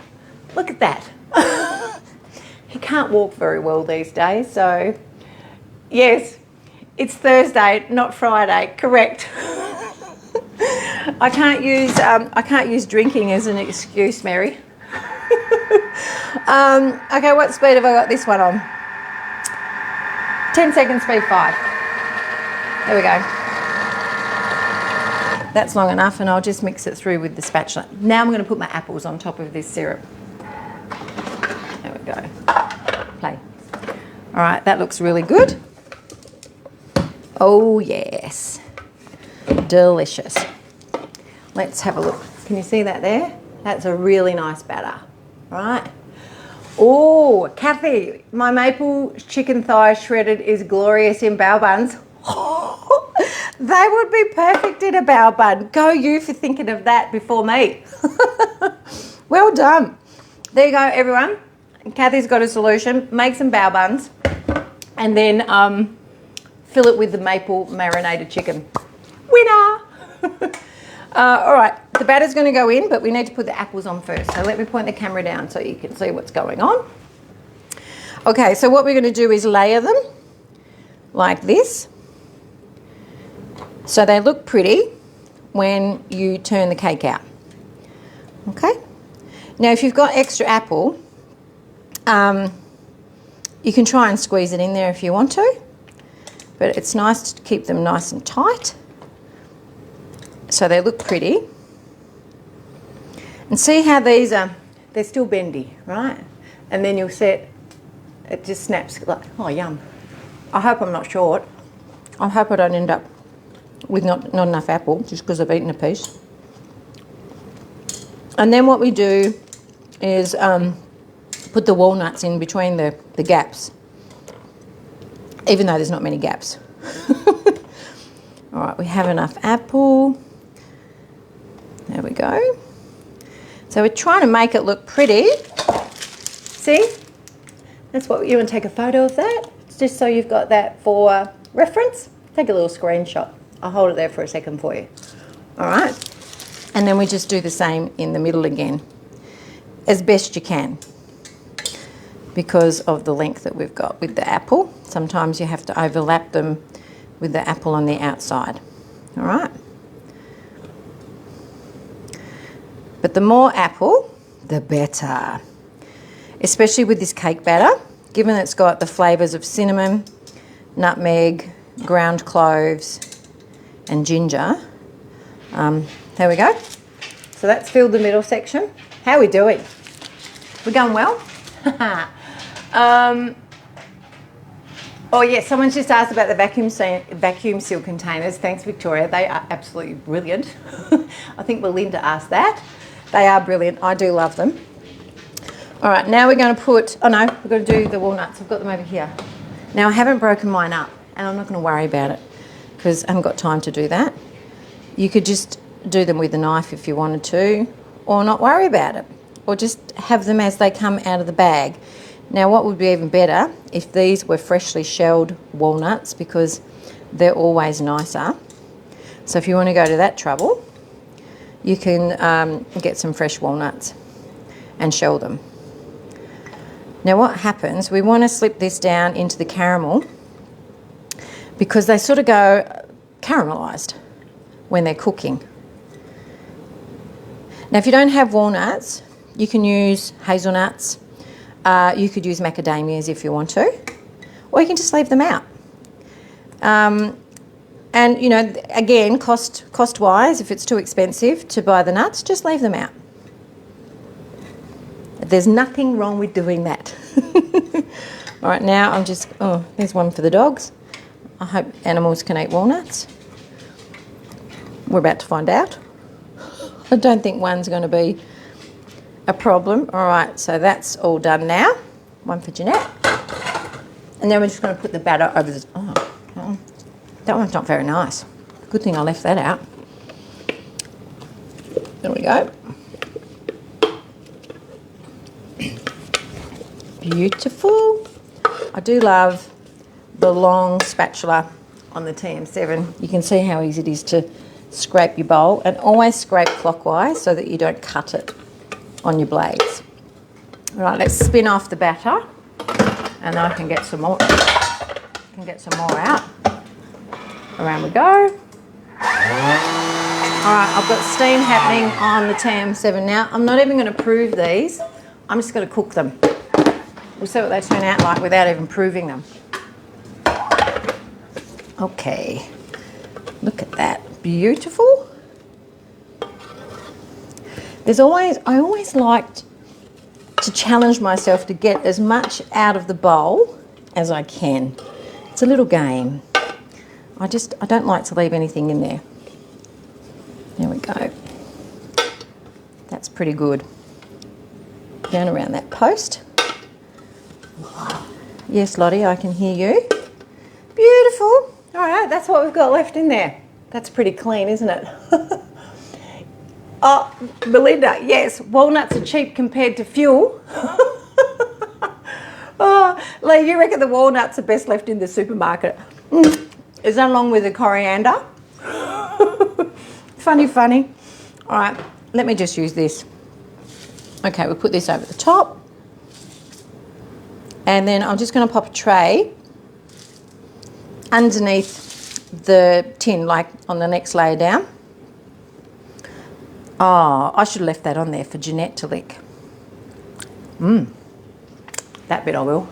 Look at that. He can't walk very well these days, so yes, it's Thursday, not Friday. Correct. I can't use drinking as an excuse, Mary. Okay, what speed have I got this one on? 10 seconds, speed 5. There we go. That's long enough, and I'll just mix it through with the spatula. Now I'm going to put my apples on top of this syrup. There we go. Play. All right, that looks really good. Oh, yes. Delicious. Let's have a look. Can you see that there? That's a really nice batter. Right. Oh, Kathy, my maple chicken thigh shredded is glorious in bao buns. They would be perfect in a bao bun. Go you for thinking of that before me. Well done. There you go, everyone. Kathy's got a solution. Make some bao buns and then fill it with the maple marinated chicken. Winner! All right, the batter's going to go in, but we need to put the apples on first. So let me point the camera down so you can see what's going on. Okay, so what we're going to do is layer them like this. So they look pretty when you turn the cake out. Okay? Now, if you've got extra apple, you can try and squeeze it in there if you want to, but it's nice to keep them nice and tight so they look pretty. And see how these are, they're still bendy, right? And then you'll see it just snaps like, oh, yum. I hope I'm not short. I hope I don't end up with not enough apple just because I've eaten a piece. And then what we do is put the walnuts in between the gaps, even though there's not many gaps. All right, we have enough apple. There we go. So we're trying to make it look pretty. See? That's what you want to take a photo of that. It's just so you've got that for reference. Take a little screenshot. I'll hold it there for a second for you. All right. And then we just do the same in the middle again, as best you can, because of the length that we've got with the apple. Sometimes you have to overlap them with the apple on the outside. All right. But the more apple, the better, especially with this cake batter, given it's got the flavours of cinnamon, nutmeg, ground cloves and ginger. There we go. So that's filled the middle section. How are we doing? We're going well? Oh yes, someone's just asked about the vacuum seal containers. Thanks, Victoria. They are absolutely brilliant. I think Belinda asked that. They are brilliant. I do love them. All right, now we're going to put, oh no, we've got to do the walnuts. I've got them over here. Now I haven't broken mine up and I'm not going to worry about it because I haven't got time to do that. You could just do them with a knife if you wanted to, or not worry about it, or just have them as they come out of the bag. Now what would be even better if these were freshly shelled walnuts, because they're always nicer. So if you want to go to that trouble, you can get some fresh walnuts and shell them. Now what happens, we want to slip this down into the caramel because they sort of go caramelised when they're cooking. Now if you don't have walnuts, you can use hazelnuts. You could use macadamias if you want to, or you can just leave them out. And, you know, again, cost-wise, if it's too expensive to buy the nuts, just leave them out. There's nothing wrong with doing that. All right, now I'm just, oh, there's one for the dogs. I hope animals can eat walnuts. We're about to find out. I don't think one's going to be a problem. All right, so that's all done now. One for Jeanette. And then we're just going to put the batter over the... Oh, that one's not very nice. Good thing I left that out. There we go. Beautiful. I do love the long spatula on the TM7. You can see how easy it is to scrape your bowl, and always scrape clockwise so that you don't cut it on your blades. All right, let's spin off the batter, and then I can get some more. Out. Around we go. All right, I've got steam happening on the TM7 now. I'm not even going to prove these. I'm just going to cook them. We'll see what they turn out like without even proving them. Okay, look at that. Beautiful. I always liked to challenge myself to get as much out of the bowl as I can. It's a little game. I don't like to leave anything in there. There we go. That's pretty good. Down around that post. Yes, Lottie, I can hear you. Beautiful. All right, that's what we've got left in there. That's pretty clean, isn't it? Oh, Belinda, yes, walnuts are cheap compared to fuel. Oh, Lee, you reckon the walnuts are best left in the supermarket? Is that along with the coriander? Funny. All right, let me just use this. Okay, we'll put this over the top. And then I'm just going to pop a tray underneath the tin, like on the next layer down. Oh, I should have left that on there for Jeanette to lick. That bit I will.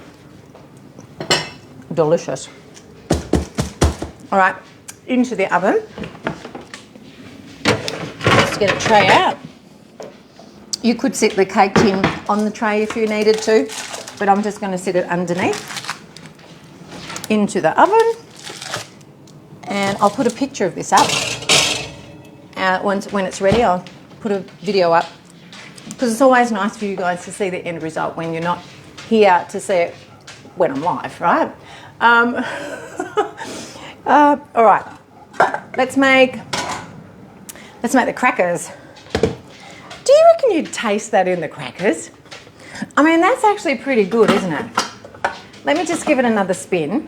Delicious. All right, into the oven. Let's get a tray out. You could sit the cake tin on the tray if you needed to, but I'm just going to sit it underneath into the oven. And I'll put a picture of this up. When it's ready, I'll put a video up, because it's always nice for you guys to see the end result when you're not here to see it when I'm live, right? All right, let's make the crackers. Do you reckon you'd taste that in the crackers? I mean, that's actually pretty good, isn't it? Let me just give it another spin.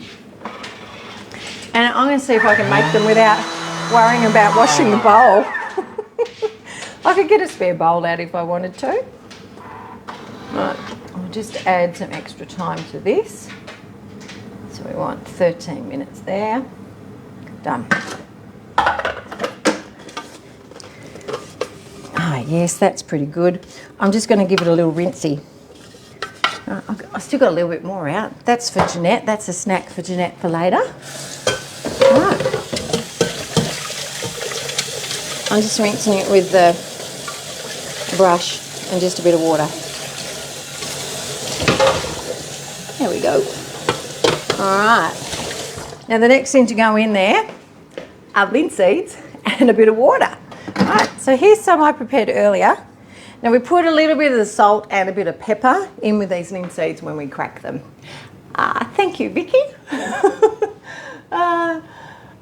And I'm going to see if I can make them without worrying about washing the bowl. I could get a spare bowl out if I wanted to. Right, I'll just add some extra time to this. So we want 13 minutes there. Done. Ah, yes, that's pretty good. I'm just going to give it a little rinsey. I still got a little bit more out. That's for Jeanette. That's a snack for Jeanette for later. Right. I'm just rinsing it with the brush and just a bit of water. There we go. All right. Now the next thing to go in there are linseeds and a bit of water. All right, so here's some I prepared earlier. Now we put a little bit of the salt and a bit of pepper in with these linseeds when we crack them. Thank you, Vicky.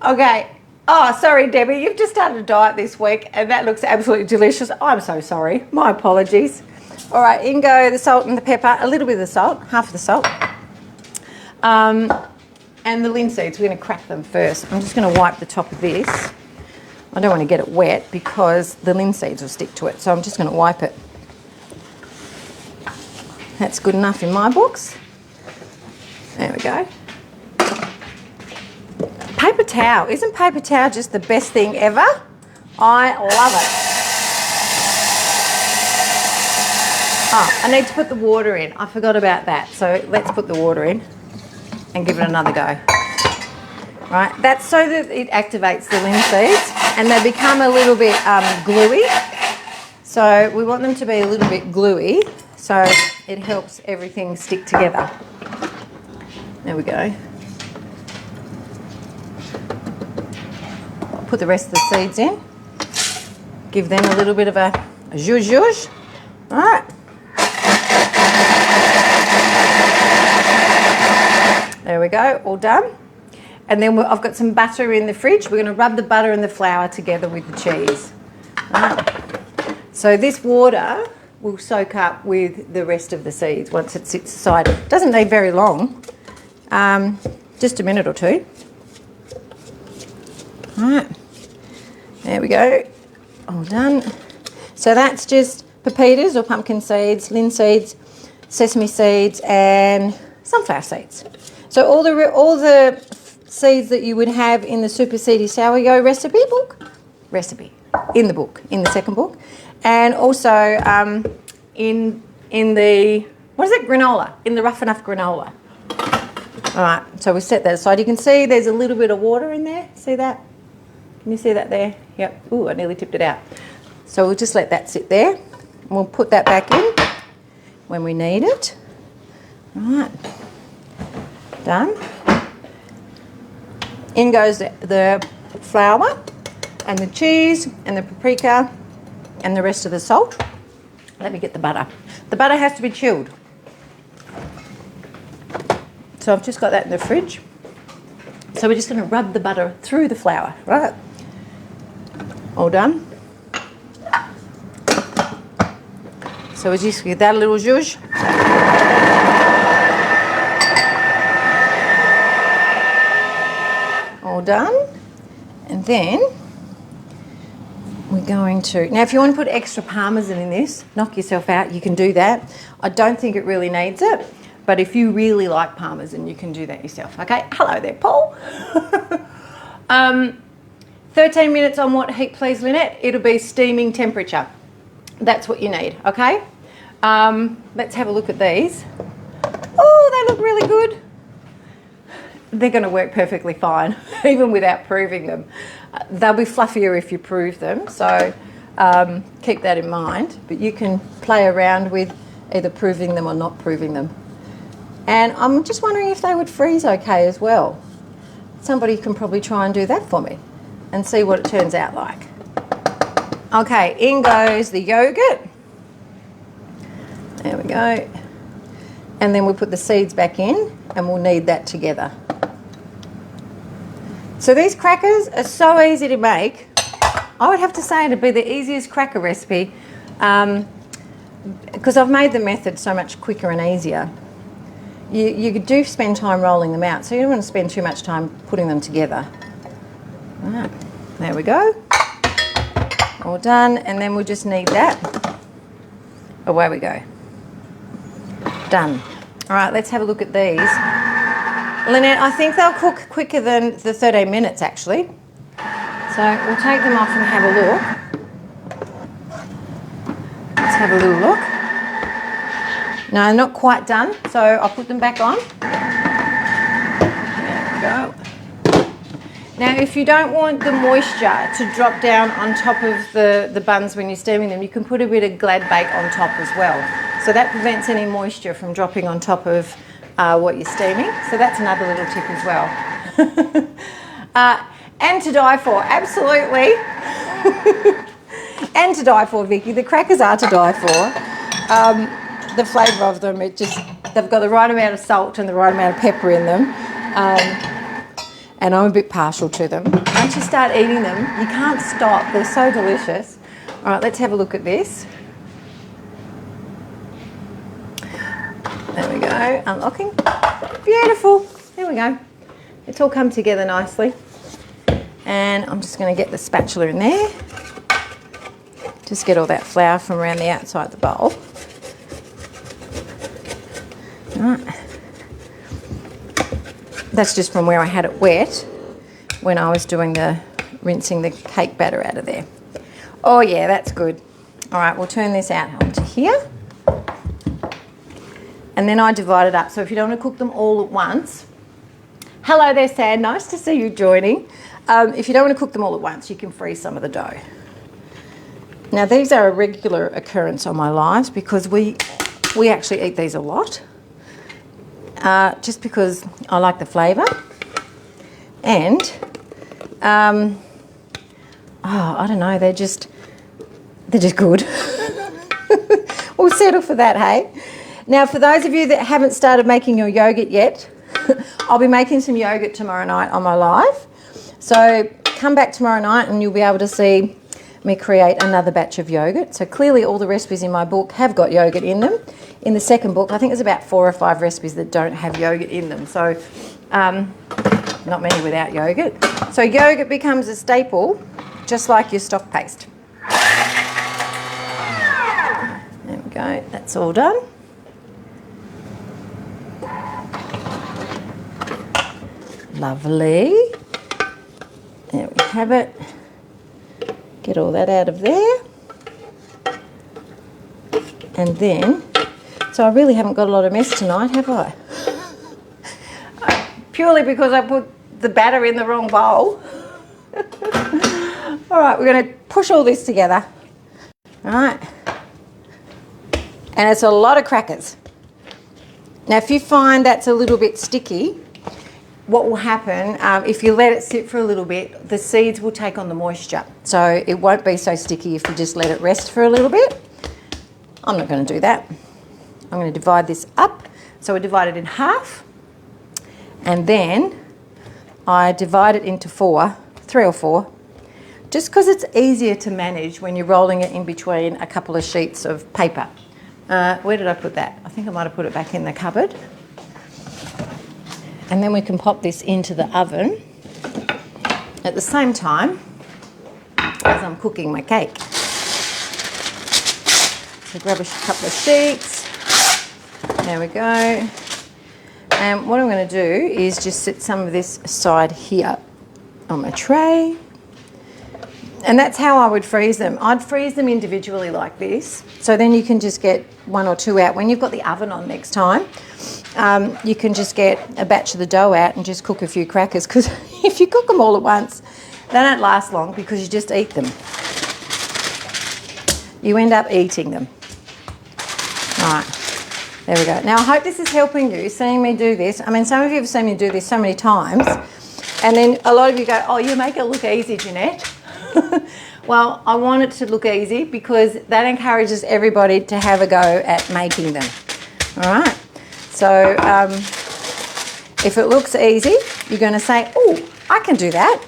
Okay. Oh, sorry, Debbie, you've just started a diet this week and that looks absolutely delicious. I'm so sorry. My apologies. All right, in go the salt and the pepper, a little bit of the salt, half of the salt. And the linseeds, we're going to crack them first. I'm just going to wipe the top of this. I don't want to get it wet because the linseeds will stick to it, so I'm just going to wipe it. That's good enough in my books. There we go. Paper towel. Isn't paper towel just the best thing ever? I love it. Oh, I need to put the water in. I forgot about that, so let's put the water in. and give it another go. Right, that's so that it activates the linseeds and they become a little bit gluey. So we want them to be a little bit gluey so it helps everything stick together. There we go. I'll put the rest of the seeds in. Give them a little bit of a zhuzh zhuzh. All right. There we go, all done. And then I've got some butter in the fridge. We're going to rub the butter and the flour together with the cheese. Right. So this water will soak up with the rest of the seeds once it sits aside. It doesn't need very long, just a minute or two. All right, there we go, all done. So that's just pepitas or pumpkin seeds, linseeds, sesame seeds and sunflower seeds. So all the seeds that you would have in the Super Seedy Sourdough recipe book, in the second book, and also in the, what is it, granola, in the Rough Enough granola. All right, so we set that aside. You can see there's a little bit of water in there. See that? Can you see that there? Yep. Ooh, I nearly tipped it out. So we'll just let that sit there. And we'll put that back in when we need it. All right, done. In goes the flour and the cheese and the paprika and the rest of the salt. Let me get the butter. The butter has to be chilled. So I've just got that in the fridge. So we're just going to rub the butter through the flour, right? All done. So we just give that a little zhuzh. All done. And then we're going to, now if you want to put extra parmesan in this, knock yourself out, you can do that. I don't think it really needs it, but if you really like parmesan, you can do that yourself. Okay, hello there, Paul. 13 minutes on what heat, please, Lynette? It'll be steaming temperature. That's what you need, okay? Let's have a look at these. Oh, they look really good. They're going to work perfectly fine, even without proving them. They'll be fluffier if you prove them, so keep that in mind. But you can play around with either proving them or not proving them. And I'm just wondering if they would freeze okay as well. Somebody can probably try and do that for me and see what it turns out like. Okay, in goes the yogurt. There we go. And then we'll put the seeds back in and we'll knead that together. So these crackers are so easy to make. I would have to say it'd be the easiest cracker recipe because I've made the method so much quicker and easier. You do spend time rolling them out, so you don't want to spend too much time putting them together. Right, there we go. All done, and then we'll just knead that. Away we go. Done. All right, let's have a look at these. Lynette, I think they'll cook quicker than the 13 minutes actually. So we'll take them off and have a look. Let's have a little look. No, not quite done, so I'll put them back on. There we go. Now, if you don't want the moisture to drop down on top of the buns when you're steaming them, you can put a bit of Glad Bake on top as well. So that prevents any moisture from dropping on top of what you're steaming. So that's another little tip as well. And to die for, absolutely. And to die for, Vicky. The crackers are to die for. The flavour of them, they've got the right amount of salt and the right amount of pepper in them. And I'm a bit partial to them. Once you start eating them, you can't stop. They're so delicious. All right, let's have a look at this. There we go, unlocking. Beautiful, there we go. It's all come together nicely. And I'm just gonna get the spatula in there. Just get all that flour from around the outside the bowl. All right. That's just from where I had it wet when I was doing rinsing the cake batter out of there. Oh yeah, that's good. All right, we'll turn this out onto here. And then I divide it up. So if you don't want to cook them all at once, Hello there, Sam. Nice to see you joining. If you don't want to cook them all at once, you can freeze some of the dough. Now, these are a regular occurrence on my lives because we actually eat these a lot. Just because I like the flavour. And, I don't know, they're just good. We'll settle for that, hey? Now, for those of you that haven't started making your yogurt yet, I'll be making some yogurt tomorrow night on my live. So come back tomorrow night and you'll be able to see me create another batch of yogurt. So clearly all the recipes in my book have got yogurt in them. In the second book, I think there's about 4 or 5 recipes that don't have yogurt in them. So not many without yogurt. So yogurt becomes a staple, just like your stock paste. There we go, that's all done. Lovely. There we have it. Get all that out of there. And then, so I really haven't got a lot of mess tonight, have I? Purely because I put the batter in the wrong bowl. All right, we're going to push all this together. All right. And it's a lot of crackers. Now, if you find that's a little bit sticky, what will happen, if you let it sit for a little bit, the seeds will take on the moisture. So it won't be so sticky if you just let it rest for a little bit. I'm not going to do that. I'm going to divide this up. So we divide it in half. And then I divide it into 3 or 4, just because it's easier to manage when you're rolling it in between a couple of sheets of paper. Where did I put that? I think I might have put it back in the cupboard. And then we can pop this into the oven at the same time as I'm cooking my cake. So grab a couple of sheets. There we go. And what I'm going to do is just set some of this aside here on my tray. And that's how I would freeze them. I'd freeze them individually like this. So then you can just get 1 or 2 out. When you've got the oven on next time, you can just get a batch of the dough out and just cook a few crackers. Because if you cook them all at once, they don't last long because you just eat them. You end up eating them. All right. There we go. Now, I hope this is helping you, seeing me do this. I mean, some of you have seen me do this so many times. And then a lot of you go, oh, you make it look easy, Jeanette. Well, I want it to look easy because that encourages everybody to have a go at making them. All right. So if it looks easy, you're going to say, oh, I can do that.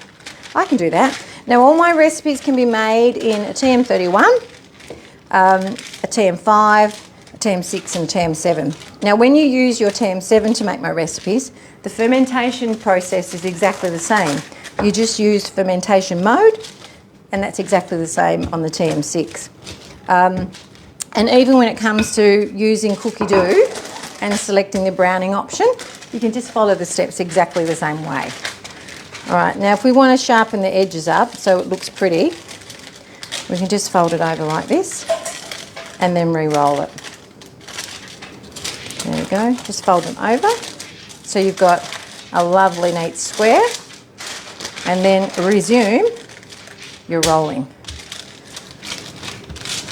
I can do that. Now, all my recipes can be made in a TM31, a TM5, a TM6 and TM7. Now, when you use your TM7 to make my recipes, the fermentation process is exactly the same. You just use fermentation mode, and that's exactly the same on the TM6. And even when it comes to using cookie dough and selecting the browning option, you can just follow the steps exactly the same way. All right, now if we want to sharpen the edges up so it looks pretty, we can just fold it over like this and then re-roll it. There we go, just fold them over. So you've got a lovely neat square, and then resume your rolling.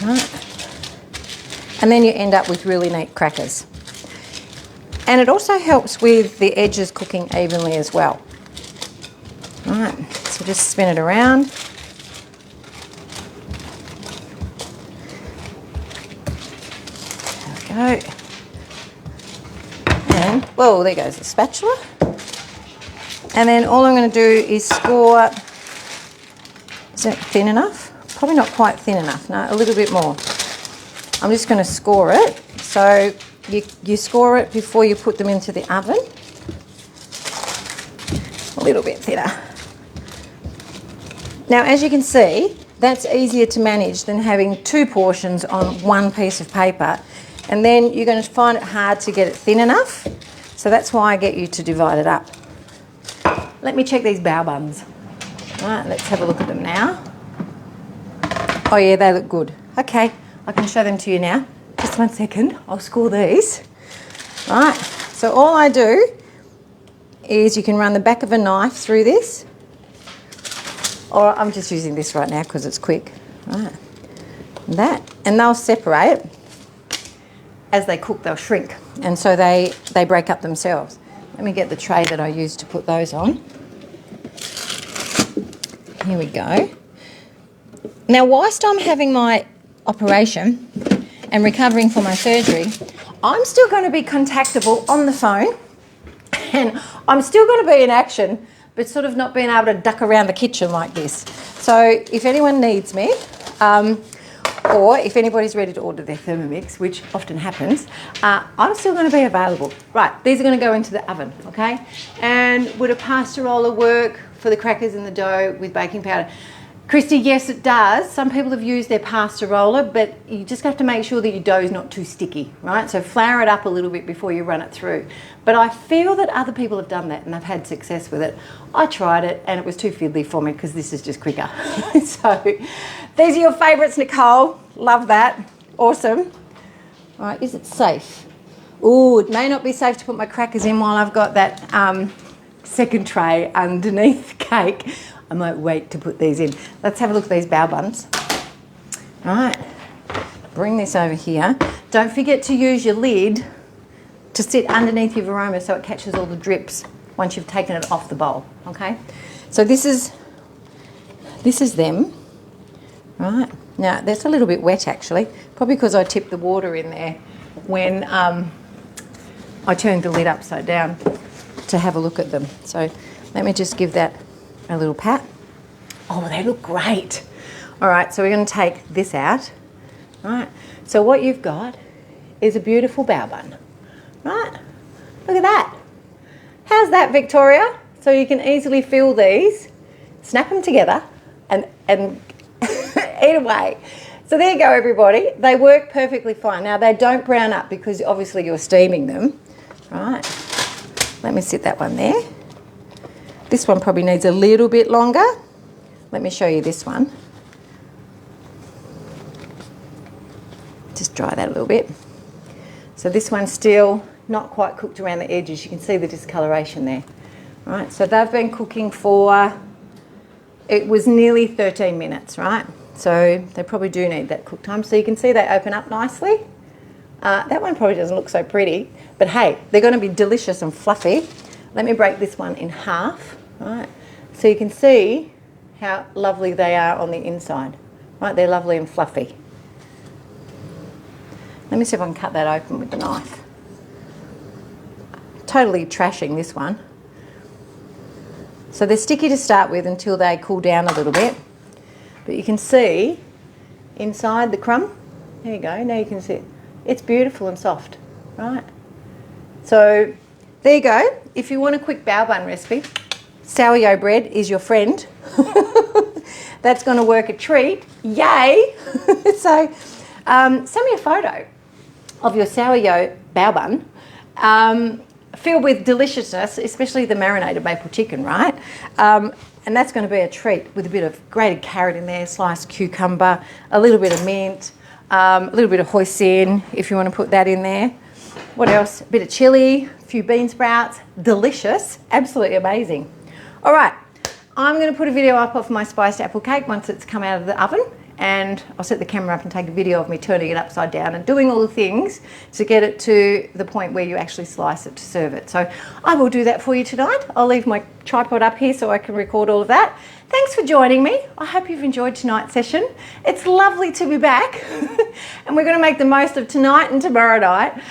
Right. And then you end up with really neat crackers. And it also helps with the edges cooking evenly as well. Right, so just spin it around. There we go. And, whoa, there goes the spatula. And then all I'm going to do is score. Is that thin enough? Probably not quite thin enough. No, a little bit more. I'm just going to score it. So you score it before you put them into the oven. A little bit thinner. Now, as you can see, that's easier to manage than having 2 portions on 1 piece of paper. And then you're going to find it hard to get it thin enough. So that's why I get you to divide it up. Let me check these bao buns. All right, let's have a look at them now. Oh yeah, they look good. Okay, I can show them to you now. Just 1 second, I'll score these. All right, so all I do is you can run the back of a knife through this, or I'm just using this right now because it's quick. Right, and they'll separate. As they cook, they'll shrink, and so they break up themselves. Let me get the tray that I used to put those on. Here we go. Now, whilst I'm having my operation and recovering from my surgery, I'm still going to be contactable on the phone, and I'm still going to be in action, but sort of not being able to duck around the kitchen like this. So if anyone needs me, or if anybody's ready to order their Thermomix, which often happens, I'm still going to be available. Right, these are going to go into the oven, okay? And would a pasta roller work for the crackers and the dough with baking powder? Christy, yes it does. Some people have used their pasta roller, but you just have to make sure that your dough is not too sticky, right? So flour it up a little bit before you run it through. But I feel that other people have done that and they've had success with it. I tried it and it was too fiddly for me because this is just quicker. So these are your favourites, Nicole. Love that. Awesome. All right, is it safe? Ooh, it may not be safe to put my crackers in while I've got that second tray underneath the cake. I might wait to put these in. Let's have a look at these bao buns. All right, bring this over here. Don't forget to use your lid to sit underneath your Varoma so it catches all the drips once you've taken it off the bowl, okay? So this is them, right? Now, that's a little bit wet actually, probably because I tipped the water in there when I turned the lid upside down to have a look at them. So let me just give that a little pat. Oh, they look great. All right, so we're going to take this out. All right, so what you've got is a beautiful bao bun. Right, look at that. How's that, Victoria? So you can easily fill these, snap them together, and eat away. So there you go, everybody. They work perfectly fine. Now, they don't brown up because obviously you're steaming them. Right, let me sit that one there. This one probably needs a little bit longer. Let me show you this one. Just dry that a little bit. So this one's still not quite cooked around the edges. You can see the discoloration there. Right, so they've been cooking for, it was nearly 13 minutes, right? So they probably do need that cook time. So you can see they open up nicely. That one probably doesn't look so pretty, but hey, they're going to be delicious and fluffy. Let me break this one in half, right? So you can see how lovely they are on the inside, right? They're lovely and fluffy. Let me see if I can cut that open with the knife. Totally trashing this one. So they're sticky to start with until they cool down a little bit. But you can see inside the crumb. There you go. Now you can see it. It's beautiful and soft, right? So there you go. If you want a quick bao bun recipe, Sauyo bread is your friend. That's going to work a treat. Yay! So send me a photo of your Sauyo bao bun. Filled with deliciousness, especially the marinated maple chicken, right? And that's going to be a treat with a bit of grated carrot in there, sliced cucumber, a little bit of mint, a little bit of hoisin if you want to put that in there. What else? A bit of chilli, a few bean sprouts. Delicious, absolutely amazing. All right, I'm going to put a video up of my spiced apple cake once it's come out of the oven. And I'll set the camera up and take a video of me turning it upside down and doing all the things to get it to the point where you actually slice it to serve it. So I will do that for you tonight. I'll leave my tripod up here so I can record all of that. Thanks for joining me. I hope you've enjoyed tonight's session. It's lovely to be back and we're going to make the most of tonight and tomorrow night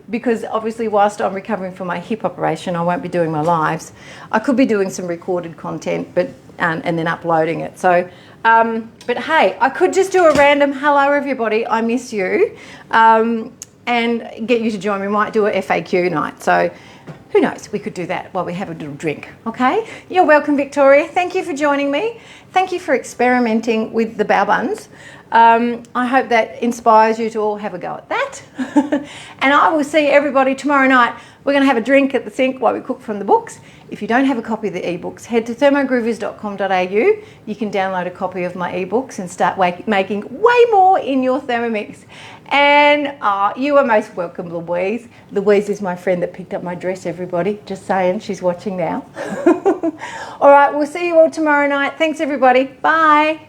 because obviously whilst I'm recovering from my hip operation, I won't be doing my lives. I could be doing some recorded content but and then uploading it. So but hey, I could just do a random hello everybody, I miss you, and get you to join me. Might do a FAQ night. So who knows, we could do that while we have a little drink, okay? You're welcome, Victoria. Thank you for joining me. Thank you for experimenting with the bao buns. I hope that inspires you to all have a go at that. And I will see everybody tomorrow night We're going to have a drink at the sink while we cook from the books. If you don't have a copy of the ebooks, head to thermogroovers.com.au. You can download a copy of my ebooks and start making way more in your Thermomix. And you are most welcome, Louise. Louise is my friend that picked up my dress, everybody. Just saying, she's watching now. All right, we'll see you all tomorrow night. Thanks, everybody. Bye.